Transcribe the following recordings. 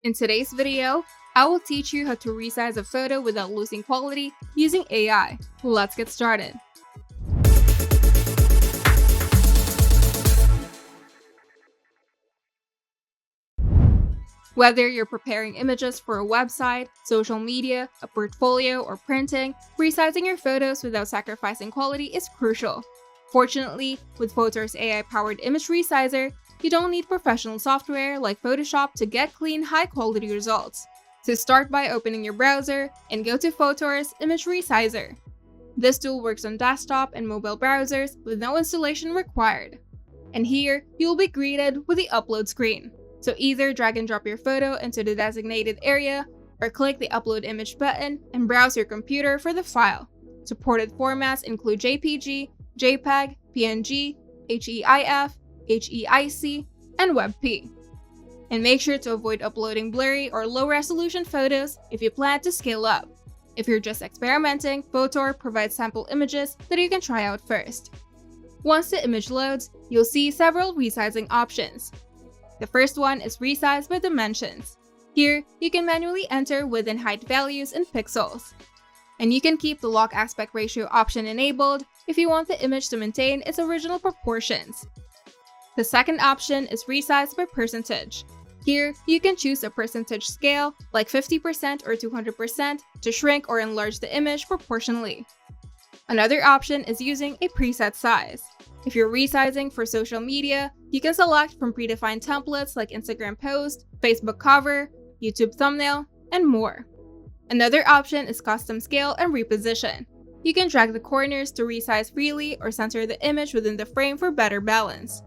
In today's video, I will teach you how to resize a photo without losing quality using AI. Let's get started. Whether you're preparing images for a website, social media, a portfolio, or printing, resizing your photos without sacrificing quality is crucial. Fortunately, with Photor's AI-powered image resizer, you don't need professional software like Photoshop to get clean, high-quality results. So start by opening your browser and go to Photor's image resizer. This tool works on desktop and mobile browsers with no installation required. And here, you'll be greeted with the upload screen. So either drag and drop your photo into the designated area, or click the upload image button and browse your computer for the file. Supported formats include JPG, JPEG, PNG, HEIF, HEIC, and WebP. And make sure to avoid uploading blurry or low-resolution photos if you plan to scale up. If you're just experimenting, Photor provides sample images that you can try out first. Once the image loads, you'll see several resizing options. The first one is Resize by Dimensions. Here, you can manually enter width and height values in pixels. And you can keep the lock aspect ratio option enabled if you want the image to maintain its original proportions. The second option is Resize by Percentage. Here, you can choose a percentage scale, like 50% or 200%, to shrink or enlarge the image proportionally. Another option is using a preset size. If you're resizing for social media, you can select from predefined templates like Instagram post, Facebook cover, YouTube thumbnail, and more. Another option is custom scale and reposition. You can drag the corners to resize freely or center the image within the frame for better balance.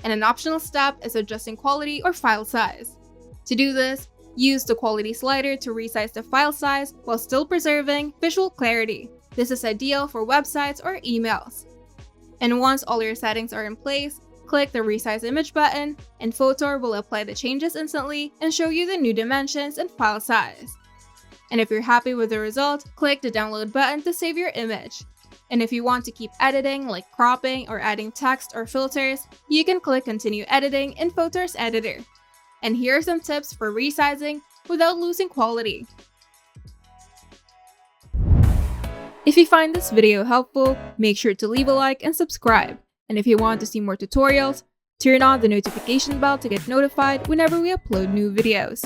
And an optional step is adjusting quality or file size. To do this, use the quality slider to resize the file size while still preserving visual clarity. This is ideal for websites or emails. And once all your settings are in place, click the Resize Image button, and Photor will apply the changes instantly and show you the new dimensions and file size. And if you're happy with the result, click the Download button to save your image. And if you want to keep editing, like cropping or adding text or filters, you can click Continue Editing in Photor's editor. And here are some tips for resizing without losing quality. If you find this video helpful, make sure to leave a like and subscribe. And if you want to see more tutorials, turn on the notification bell to get notified whenever we upload new videos.